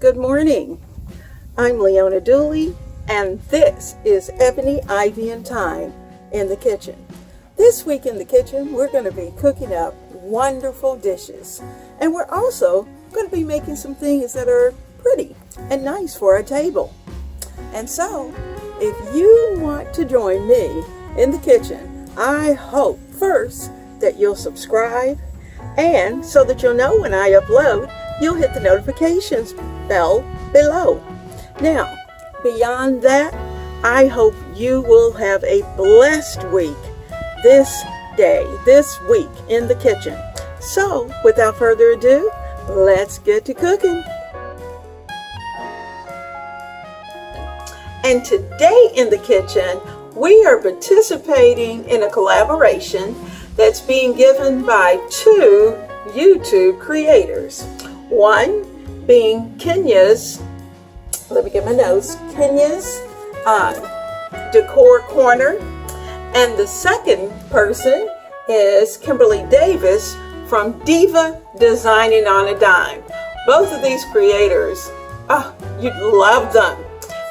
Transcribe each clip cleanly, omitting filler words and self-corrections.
Good morning. I'm Leona Dooley, and this is Ebony, Ivy, and Thyme in the kitchen. This week in the kitchen, we're going to be cooking up wonderful dishes, and we're also going to be making some things that are pretty and nice for our table. And so, if you want to join me in the kitchen, I hope first that you'll subscribe, and so that you'll know when I upload, you'll hit the notifications bell below. Now, beyond that, I hope you will have a blessed week this week in the kitchen. So, without further ado, let's get to cooking. And today in the kitchen, we are participating in a collaboration that's being given by two YouTube creators. One being Kenya's, let me get my notes, Kenya's Decor Corner. And the second person is Kimberly Davis from Diva Designing on a Dime. Both of these creators, you'd love them.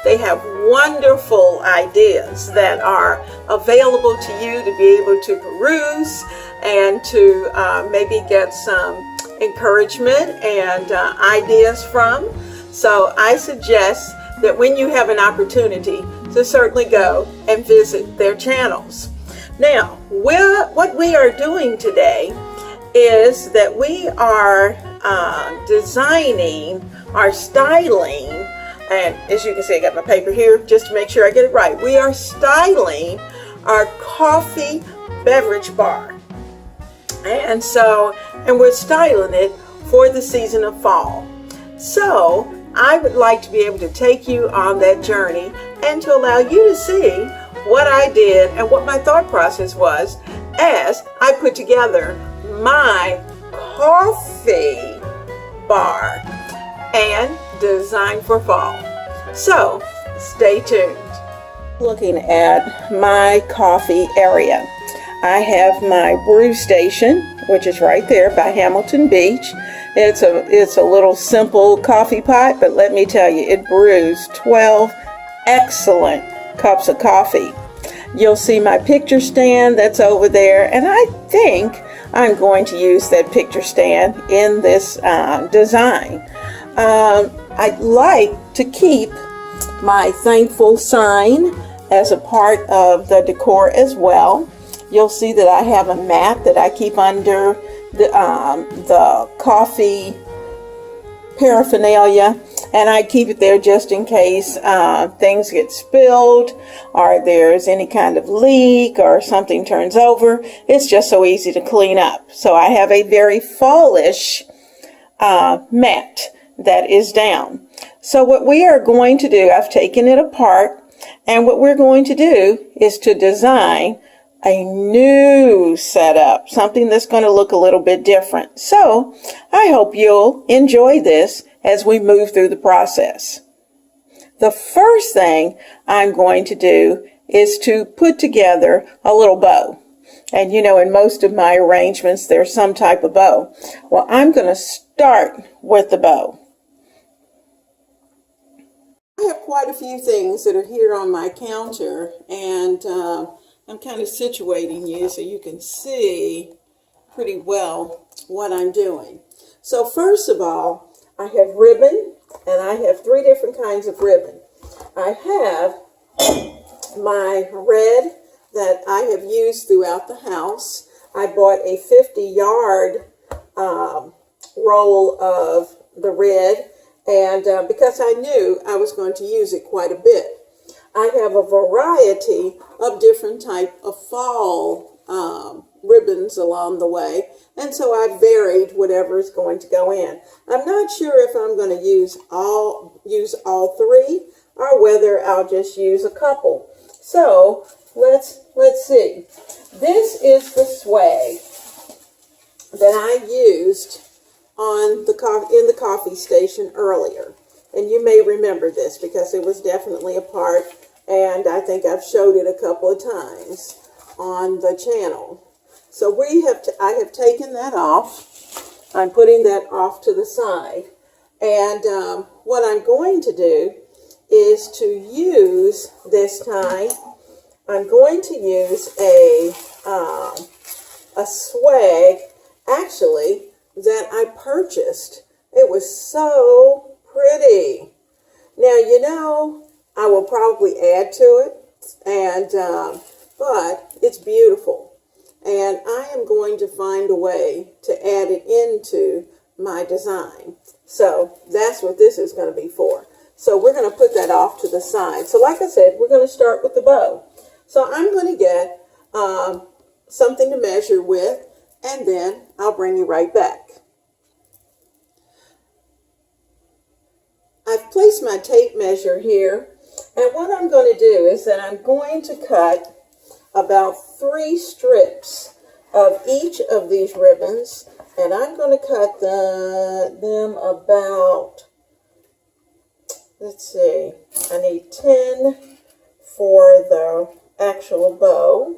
They have wonderful ideas that are available to you to be able to peruse and to maybe get some encouragement and ideas from. So I suggest that when you have an opportunity to certainly go and visit their channels. Now, what we are doing today is that we are designing or styling. And as you can see, I got my paper here just to make sure I get it right. We are styling our coffee beverage bar. And we're styling it for the season of fall. So I would like to be able to take you on that journey and to allow you to see what I did and what my thought process was as I put together my coffee bar and design for fall. So stay tuned. Looking at my coffee area, I have my brew station, which is right there by Hamilton Beach. It's a little simple coffee pot, but let me tell you, it brews 12 excellent cups of coffee. You'll see my picture stand that's over there, and I think I'm going to use that picture stand in this design. I'd like to keep my thankful sign as a part of the decor as well. You'll see that I have a mat that I keep under the coffee paraphernalia, and I keep it there just in case things get spilled or there's any kind of leak or something turns over. It's just so easy to clean up. So I have a very fallish mat that is down. So what we are going to do, I've taken it apart, and what we're going to do is to design a new setup, something that's going to look a little bit different. So I hope you'll enjoy this as we move through the process. The first thing I'm going to do is to put together a little bow. And you know, in most of my arrangements, there's some type of bow. Well, I'm going to start with the bow. I have quite a few things that are here on my counter, and I'm kind of situating you so you can see pretty well what I'm doing. So first of all, I have ribbon, and I have 3 different kinds of ribbon. I have my red that I have used throughout the house. I bought a 50-yard roll of the red, and because I knew I was going to use it quite a bit. I have a variety of different type of fall ribbons along the way, and so I varied whatever is going to go in. I'm not sure if I'm going to use all 3 or whether I'll just use a couple. So let's see. This is the swag that I used in the coffee station earlier. And you may remember this because it was definitely a part, and I think I've showed it a couple of times on the channel. So I have taken that off. I'm putting that off to the side. And what I'm going to do is to use this time, I'm going to use a swag, actually, that I purchased. It was so pretty. Now, you know, I will probably add to it, and but it's beautiful. And I am going to find a way to add it into my design. So that's what this is going to be for. So we're going to put that off to the side. So like I said, we're going to start with the bow. So I'm going to get something to measure with, and then I'll bring you right back. I've placed my tape measure here, and what I'm going to do is that I'm going to cut about 3 strips of each of these ribbons, and I'm going to cut them about, let's see, I need 10 for the actual bow,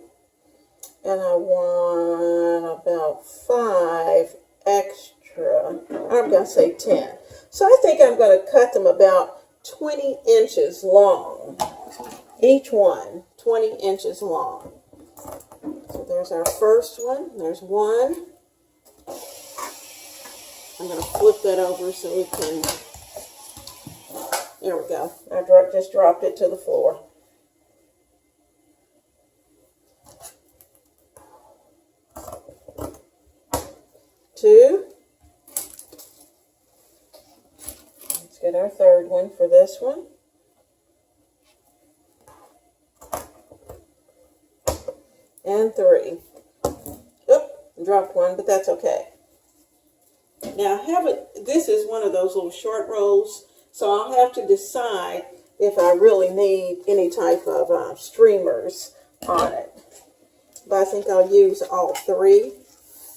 and I want about 5 extra. I'm going to say 10. So I think I'm going to cut them about 20 inches long. Each one, 20 inches long. So there's our first one. There's one. I'm going to flip that over so we can, there we go. I just dropped it to the floor. Two. Let's get our third one for this one. And 3. Oop, dropped one, but that's okay. Now this is one of those little short rolls, so I'll have to decide if I really need any type of streamers on it. But I think I'll use all 3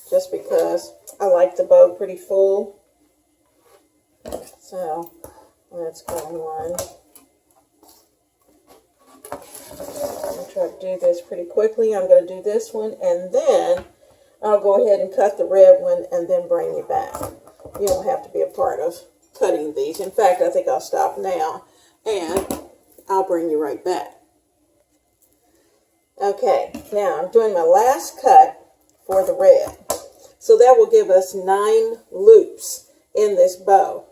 just because I like the bow pretty full. So let's go one. I'll try to do this pretty quickly. I'm going to do this one, and then I'll go ahead and cut the red one and then bring you back. You don't have to be a part of cutting these. In fact, I think I'll stop now and I'll bring you right back. Okay, now I'm doing my last cut for the red. So that will give us 9 loops in this bow.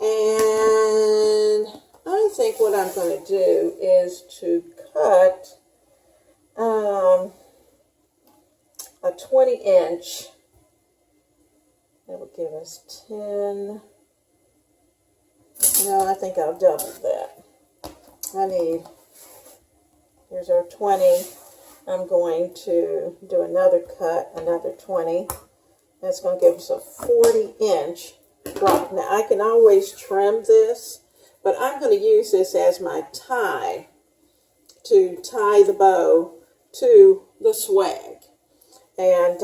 And I think what I'm going to do is to cut a 20-inch. That will give us 10. No, I think I'll double that. Here's our 20. I'm going to do another cut, another 20. That's going to give us a 40-inch drop. Now, I can always trim this, but I'm going to use this as my tie to tie the bow to the swag. And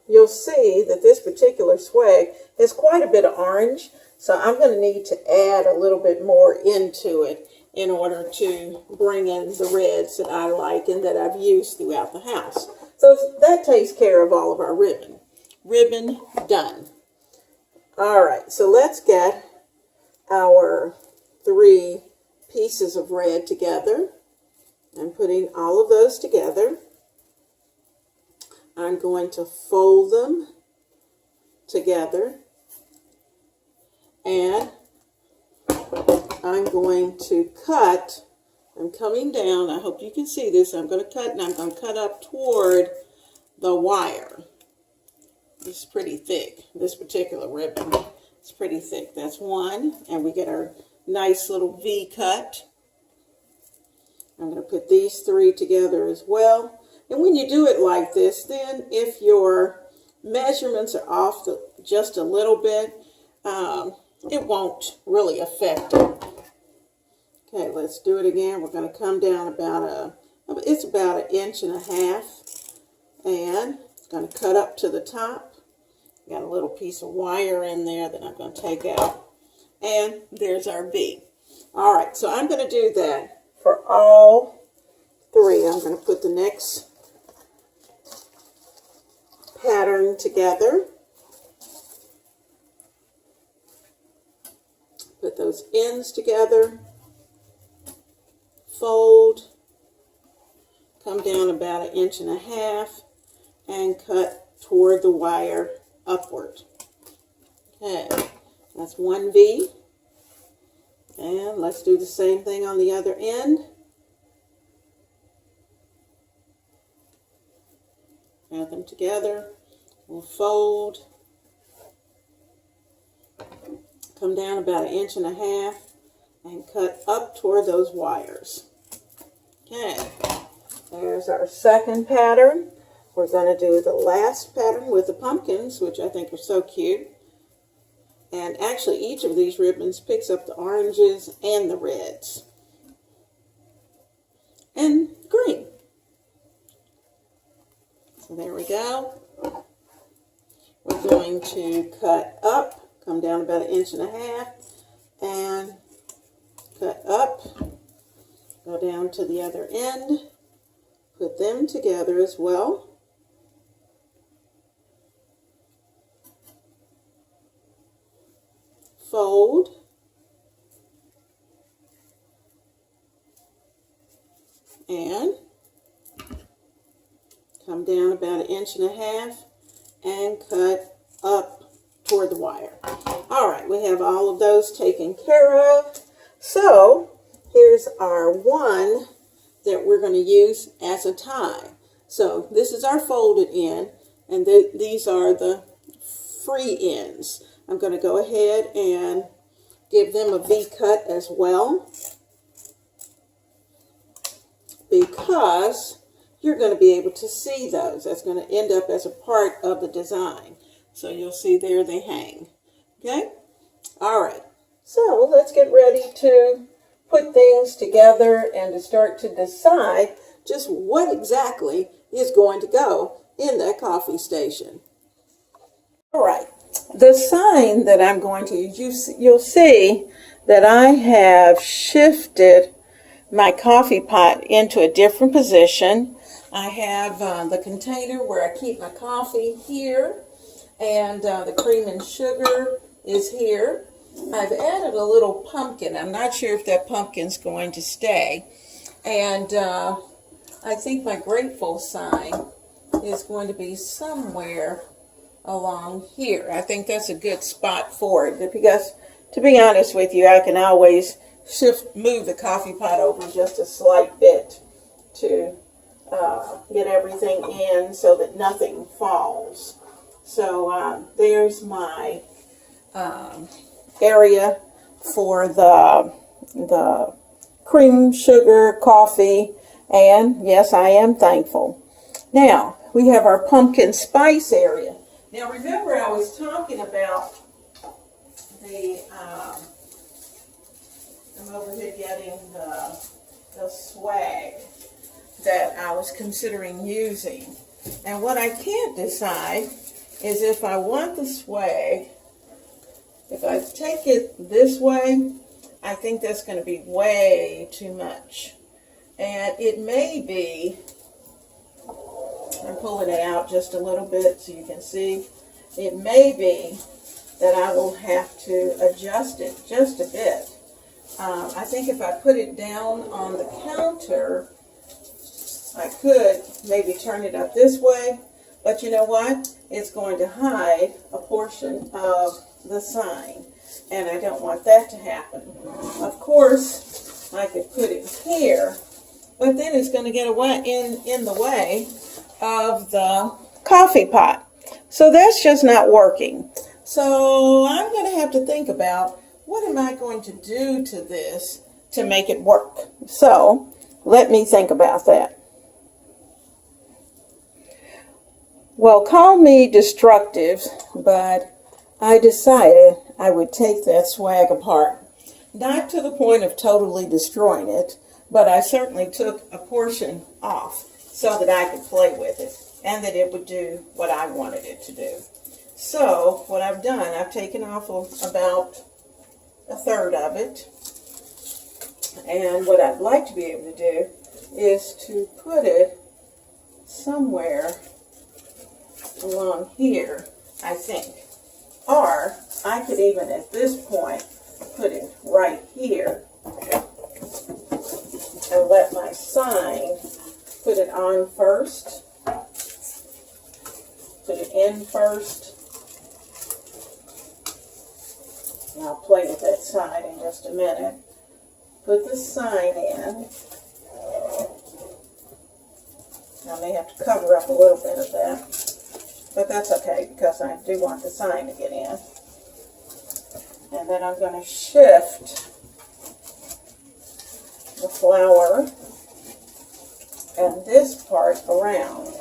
you'll see that this particular swag has quite a bit of orange, so I'm going to need to add a little bit more into it in order to bring in the reds that I like and that I've used throughout the house. So that takes care of all of our ribbon. Ribbon done. All right, so let's get our 3 pieces of red together. I'm putting all of those together. I'm going to fold them together, and I'm going to cut. I'm coming down. I hope you can see this. I'm going to cut, and I'm going to cut up toward the wire. This is pretty thick. This particular ribbon is pretty thick. That's one, and we get our nice little V cut. I'm going to put these 3 together as well. And when you do it like this, then if your measurements are off just a little bit, it won't really affect it. Okay, let's do it again. We're going to come down about it's about 1.5 inches, and it's going to cut up to the top. Got a little piece of wire in there that I'm going to take out. And there's our V. All right, so I'm going to do that for all 3. I'm going to put the next pattern together. Put those ends together, fold, come down about 1.5 inches, and cut toward the wire upward. Okay, that's one V. And let's do the same thing on the other end. Add them together. We'll fold. Come down about 1.5 inches and cut up toward those wires. Okay, there's our second pattern. We're going to do the last pattern with the pumpkins, which I think are so cute. And actually, each of these ribbons picks up the oranges and the reds. And green. So there we go. We're going to cut up, come down about 1.5 inches, and cut up, go down to the other end, put them together as well. Fold, and come down about 1.5 inches and cut up toward the wire. All right, we have all of those taken care of. So here's our one that we're going to use as a tie. So this is our folded end, and these are the free ends. I'm going to go ahead and give them a V cut as well, because you're going to be able to see those. That's going to end up as a part of the design. So you'll see there they hang. Okay? All right. So let's get ready to put things together and to start to decide just what exactly is going to go in that coffee station. All right. The sign that I'm going to use, you'll see that I have shifted my coffee pot into a different position. I have the container where I keep my coffee here, and the cream and sugar is here. I've added a little pumpkin. I'm not sure if that pumpkin's going to stay. And I think my grateful sign is going to be somewhere along here. I think that's a good spot for it, because to be honest with you, I can always move the coffee pot over just a slight bit to get everything in so that nothing falls. So there's my area for the cream, sugar, coffee, and yes, I am thankful. Now, we have our pumpkin spice area. Now, remember I was talking about I'm over here getting the swag that I was considering using. And what I can't decide is if I want the swag, if I take it this way, I think that's going to be way too much. And it may be, I'm pulling it out just a little bit so you can see, it may be that I will have to adjust it just a bit. I think if I put it down on the counter, I could maybe turn it up this way, but you know what? It's going to hide a portion of the sign, and I don't want that to happen. Of course, I could put it here, but then it's going to get in the way of the coffee pot. So that's just not working. So I'm going to have to think about, what am I going to do to this to make it work? So let me think about that. Well, call me destructive, but I decided I would take that swag apart. Not to the point of totally destroying it, but I certainly took a portion off so that I could play with it and that it would do what I wanted it to do. So what I've done, I've taken off about a third of it. And what I'd like to be able to do is to put it somewhere along here, I think. Or I could even at this point put it right here and let my sign put it on first. Put it in first. And I'll play with that side in just a minute. Put the sign in. I may have to cover up a little bit of that, but that's okay because I do want the sign to get in. And then I'm going to shift the flower and this part around.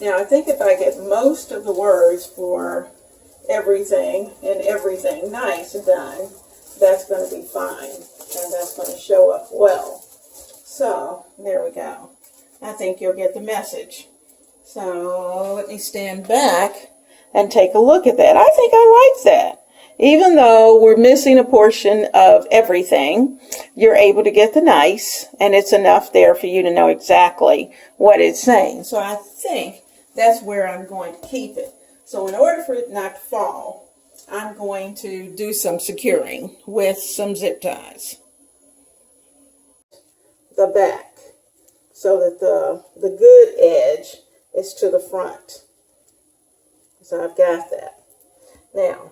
Now I think if I get most of the words for everything and everything nice done, that's going to be fine, and that's going to show up well. So there we go. I think you'll get the message. So let me stand back and take a look at that. I think I like that. Even though we're missing a portion of everything, you're able to get the nice, and it's enough there for you to know exactly what it's saying. So I think that's where I'm going to keep it. So in order for it not to fall, I'm going to do some securing with some zip ties. The back, so that the good edge is to the front. So I've got that. Now,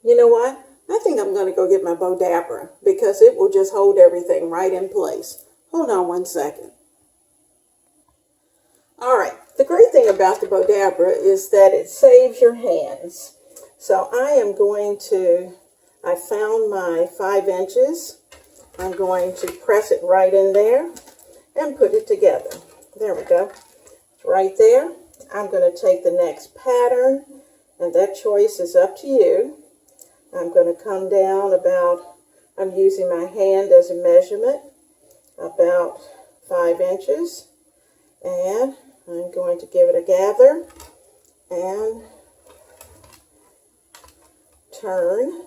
you know what? I think I'm going to go get my Bow Dabra because it will just hold everything right in place. Hold on one second. All right. The great thing about the Bow Dabra is that it saves your hands. So I found my 5 inches. I'm going to press it right in there and put it together. There we go. It's right there. I'm going to take the next pattern, and that choice is up to you. I'm going to come down I'm using my hand as a measurement, about 5 inches. And I'm going to give it a gather and turn.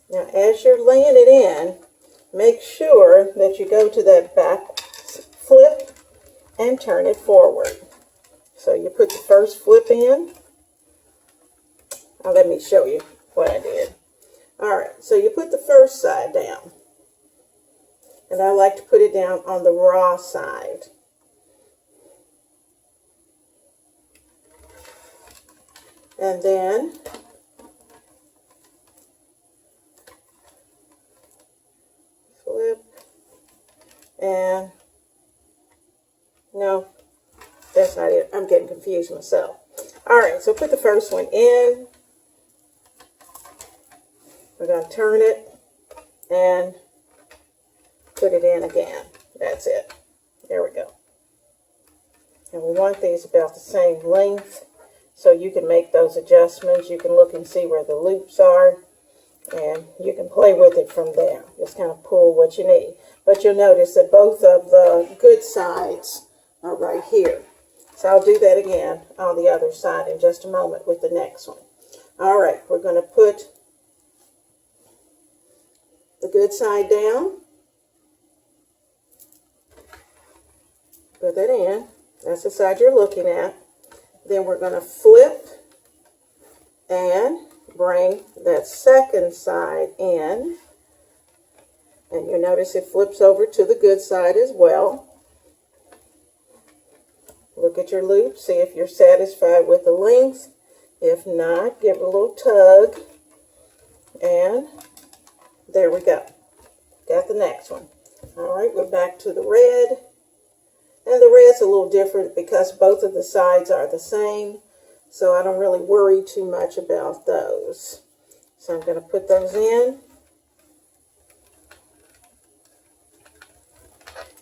Now, as you're laying it in, make sure that you go to that back flip and turn it forward. So you put the first flip in. Now let me show you what I did. All right, so you put the first side down. And I like to put it down on the raw side. And then flip, and no, that's not it. I'm getting confused myself. All right, so put the first one in. We're going to turn it and put it in again. That's it. There we go. And we want these about the same length, so you can make those adjustments. You can look and see where the loops are, and you can play with it from there. Just kind of pull what you need. But you'll notice that both of the good sides are right here. So I'll do that again on the other side in just a moment with the next one. All right, we're going to put the good side down. Put that in. That's the side you're looking at. Then we're going to flip and bring that second side in. And you notice it flips over to the good side as well. Look at your loop. See if you're satisfied with the length. If not, give it a little tug. And there we go. Got the next one. All right, we're back to the red. And the red's a little different because both of the sides are the same. So I don't really worry too much about those. So I'm going to put those in.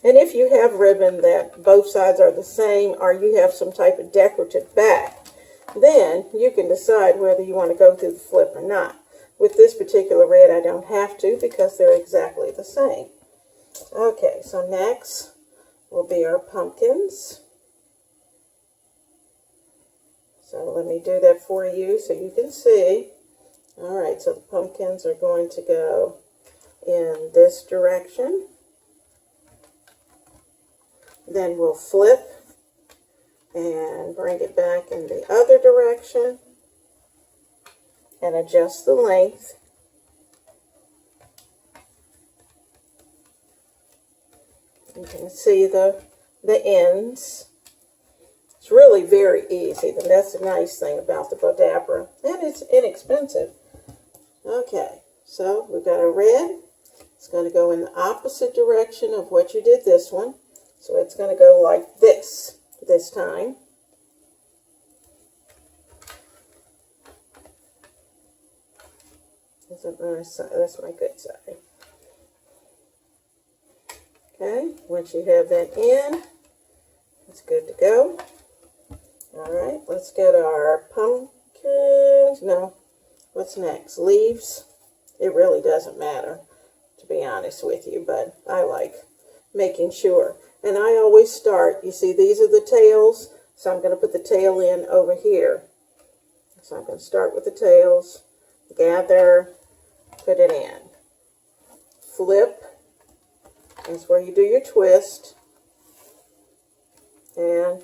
And if you have ribbon that both sides are the same, or you have some type of decorative back, then you can decide whether you want to go through the flip or not. With this particular red, I don't have to because they're exactly the same. Okay, so next will be our pumpkins. So let me do that for you so you can see. All right, so the pumpkins are going to go in this direction. Then we'll flip and bring it back in the other direction. and adjust the length. You can see the ends. It's really very easy, and that's the nice thing about the Bodabra, and it's inexpensive. Okay, so we've got our red. It's going to go in the opposite direction of what you did this one. So it's going to go like this time. That's my good side. Okay, once you have that in, it's good to go. All right, let's get our pumpkins. No, what's next? Leaves. It really doesn't matter, to be honest with you, but I like making sure. And I always start, you see, these are the tails, so I'm going to put the tail in over here. So I'm going to start with the tails, gather, put it in. Flip, that's where you do your twist, and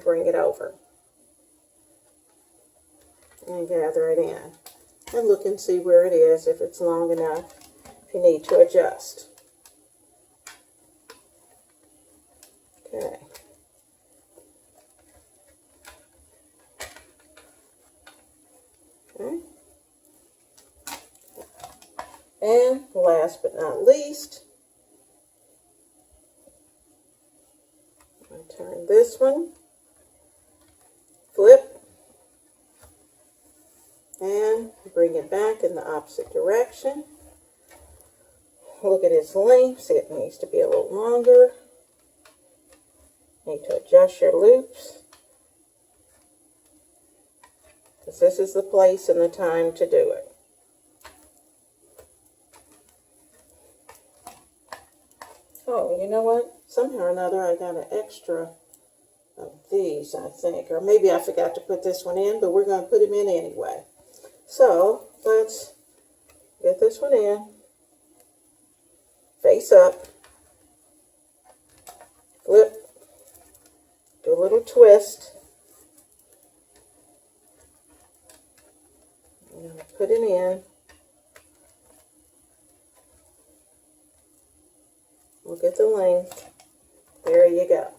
bring it over. And gather it in. And look and see where it is, if it's long enough, if you need to adjust. Okay. Okay. And last but not least, I turn this one, flip, and bring it back in the opposite direction. Look at its length. See, it needs to be a little longer. Need to adjust your loops, because this is the place and the time to do it. Oh, you know what? Somehow or another I got an extra of these, I think. Or maybe I forgot to put this one in, but we're going to put them in anyway. So, let's get this one in. Face up. Flip. Do a little twist. I'm going to put it in. Look at the length. There you go.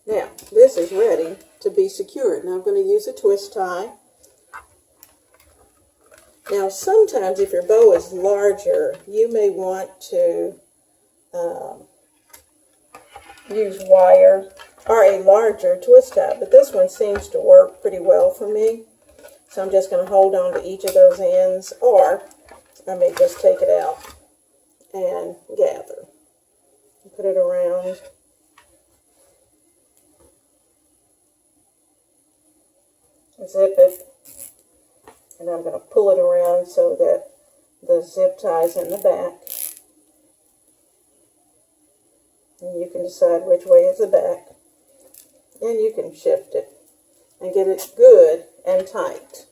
Now, this is ready to be secured. Now I'm going to use a twist tie. Now, sometimes if your bow is larger, you may want to use wire or a larger twist tie, but this one seems to work pretty well for me. So I'm just going to hold on to each of those ends, or I may just take it out and gather. Put it around. Zip it. And I'm going to pull it around so that the zip ties in the back. And you can decide which way is the back. And you can shift it and get it good and tight.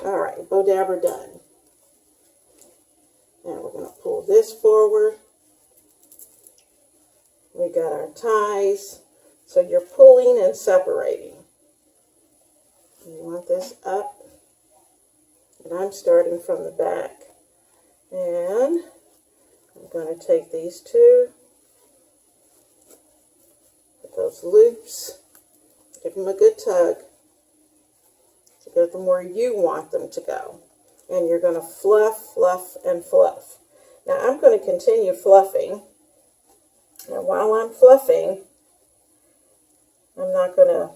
All right, Bodabra done. Now we're going to pull this forward. We got our ties. So you're pulling and separating. You want this up. And I'm starting from the back. And I'm going to take these two, put those loops, give them a good tug to get them where you want them to go. And you're going to fluff, fluff, and fluff. Now I'm going to continue fluffing. Now while I'm fluffing, I'm not going to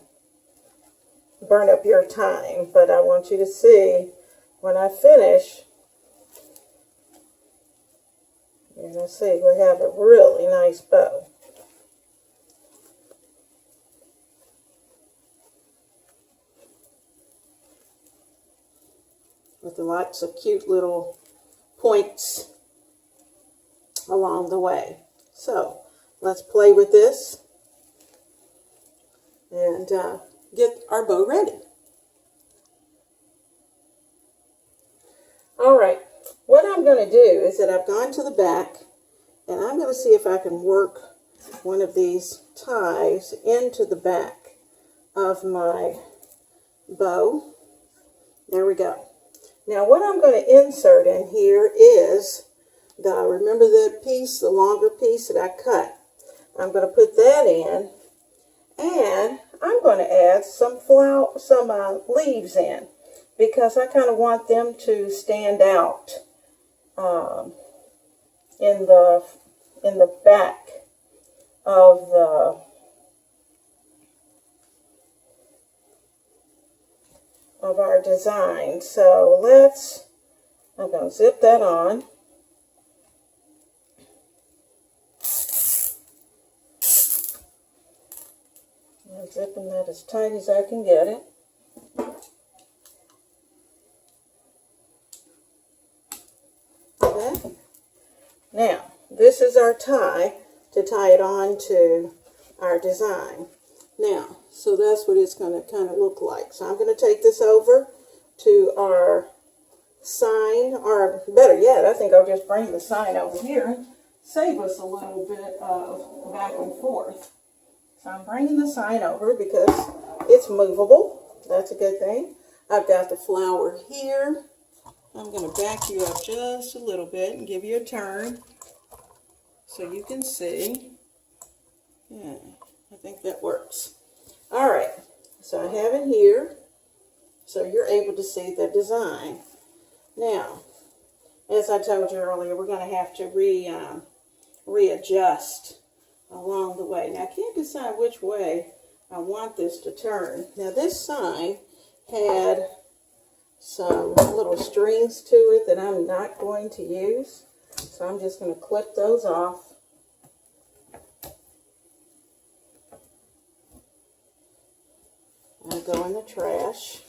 burn up your time, but I want you to see when I finish, you're going to see we have a really nice bow. With lots of cute little points along the way. So let's play with this and get our bow ready. All right, what I'm going to do is that I've gone to the back and I'm going to see if I can work one of these ties into the back of my bow. There we go. Now what I'm going to insert in here is remember the piece, the longer piece that I cut. I'm going to put that in, and I'm going to add some leaves in, because I kind of want them to stand out in the back of our design. So I'm going to zip that on. I'm zipping that as tight as I can get it. Okay. Now, this is our tie to tie it on to our design. Now, so that's what it's going to kind of look like. So I'm going to take this over to our sign, or better yet, I think I'll just bring the sign over here and save us a little bit of back and forth. So I'm bringing the sign over because it's movable. That's a good thing. I've got the flower here. I'm going to back you up just a little bit and give you a turn so you can see. Yeah, I think that works. All right, so I have it here so you're able to see the design. Now, as I told you earlier, we're going to have to readjust along the way. Now, I can't decide which way I want this to turn. Now, this sign had some little strings to it that I'm not going to use, so I'm just going to clip those off. I'll go in the trash.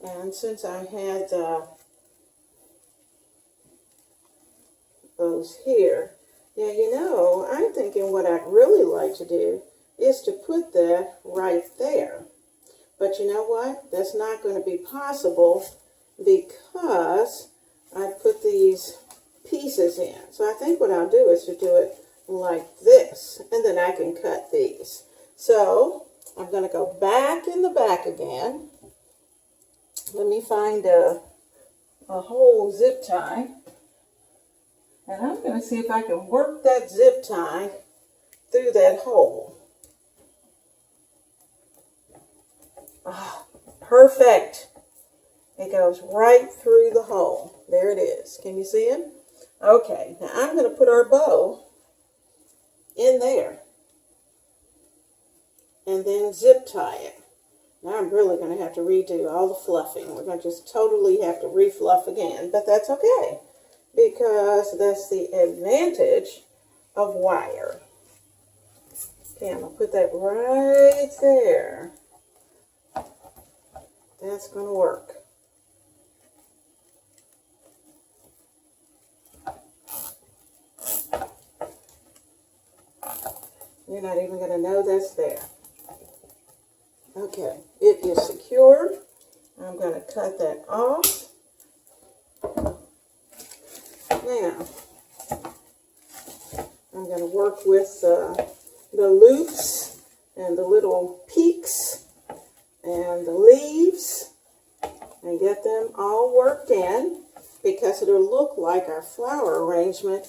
And since I had those here, now you know, I'm thinking what I'd really like to do is to put that right there. But you know what? That's not going to be possible because I put these pieces in. So I think what I'll do is to do it like this, and then I can cut these. So I'm going to go back in the back again. Let me find a whole zip tie. And I'm going to see if I can work that zip tie through that hole. Ah, perfect. It goes right through the hole. There it is. Can you see it? Okay, now I'm going to put our bow in there and then zip tie it. Now I'm really going to have to redo all the fluffing. We're going to just totally have to refluff again, but that's okay because that's the advantage of wire. Okay, I'm going to put that right there. That's going to work. You're not even going to know that's there. Okay, it is secure. I'm going to cut that off. Now, I'm going to work with the loops and the little peaks and the leaves and get them all worked in, because it'll look like our flower arrangement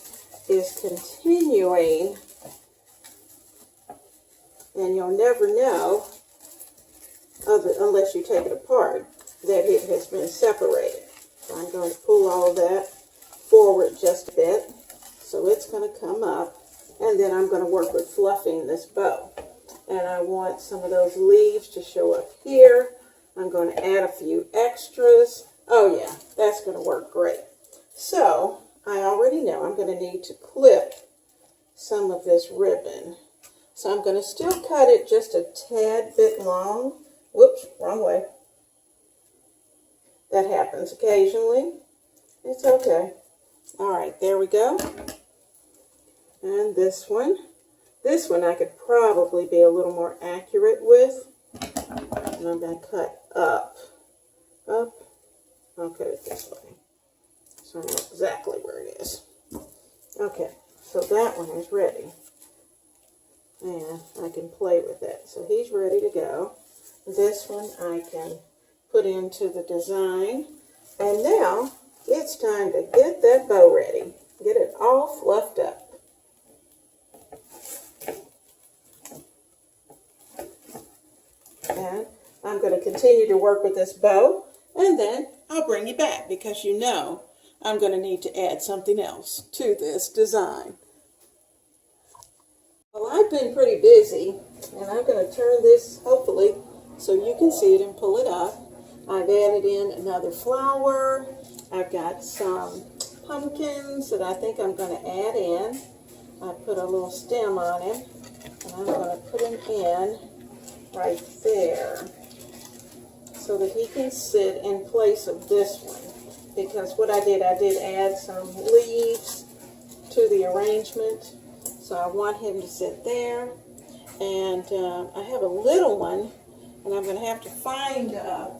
is continuing, and you'll never know, unless you take it apart, that it has been separated. So I'm going to pull all that forward just a bit so it's going to come up, and then I'm going to work with fluffing this bow. And I want some of those leaves to show up here. I'm going to add a few extras. Oh yeah, that's going to work great. So I already know I'm going to need to clip some of this ribbon. So I'm going to still cut it just a tad bit long. Whoops, wrong way. That happens occasionally. It's okay. All right, there we go. And this one I could probably be a little more accurate with. And I'm going to cut up. I'll cut it this way, so I know exactly where it is. Okay, so that one is ready. And I can play with that. So he's ready to go. This one I can put into the design. And now it's time to get that bow ready. Get it all fluffed up. And I'm going to continue to work with this bow, and then I'll bring you back because you know I'm going to need to add something else to this design. Well, I've been pretty busy, and I'm going to turn this, hopefully, so you can see it and pull it up. I've added in another flower. I've got some pumpkins that I think I'm going to add in. I put a little stem on him, and I'm going to put him in right there so that he can sit in place of this one. Because what I did add some leaves to the arrangement. So I want him to sit there. And I have a little one, and I'm going to have to find a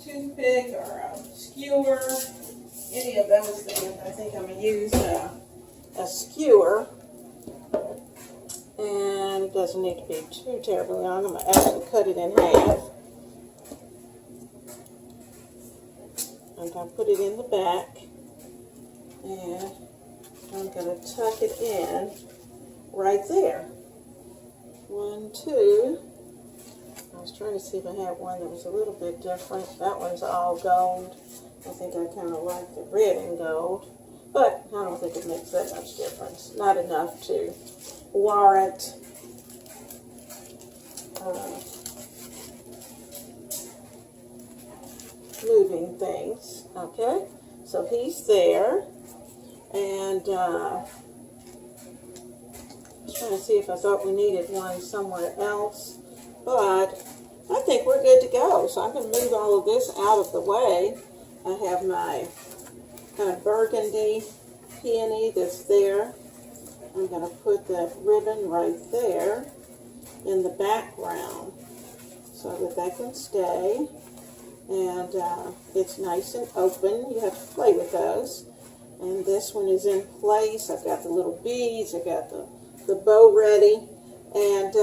toothpick or a skewer, any of those things. I think I'm going to use a skewer. And it doesn't need to be too terribly long. I'm going to actually cut it in half. I'm going to put it in the back. And I'm going to tuck it in right there. 1, 2. I was trying to see if I had one that was a little bit different. That one's all gold. I think I kind of like the red and gold. But I don't think it makes that much difference. Not enough to warrant moving things. Okay, so he's there, and I was trying to see if I thought we needed one somewhere else, but I think we're good to go. So I'm going to move all of this out of the way. I have my kind of burgundy peony that's there. I'm going to put that ribbon right there in the background so that that can stay. And it's nice and open. You have to play with those. And this one is in place. I've got the little beads. I've got the bow ready. And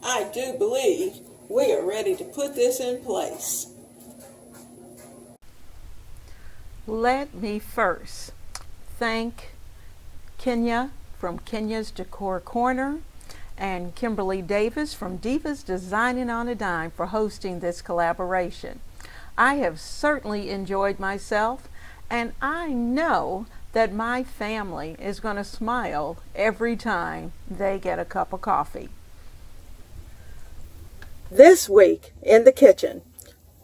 I do believe we are ready to put this in place. Let me first thank Kenya from Kenya's Decor Corner and Kimberly Davis from Divas Designing on a Dime for hosting this collaboration. I have certainly enjoyed myself, and I know that my family is going to smile every time they get a cup of coffee. This week in the kitchen,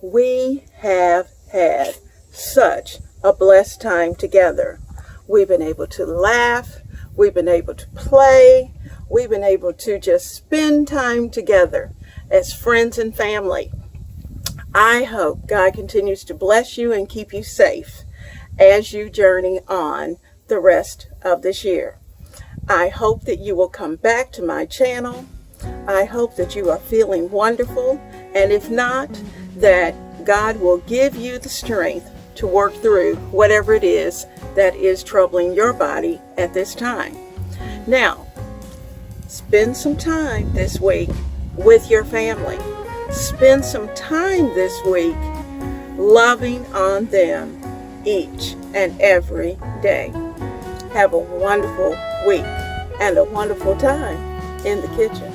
we have had such a blessed time together. We've been able to laugh, we've been able to play, we've been able to just spend time together as friends and family. I hope God continues to bless you and keep you safe as you journey on the rest of this year. I hope that you will come back to my channel. I hope that you are feeling wonderful, and if not, that God will give you the strength to work through whatever it is that is troubling your body at this time. Now, spend some time this week with your family. Spend some time this week loving on them each and every day. Have a wonderful week and a wonderful time in the kitchen.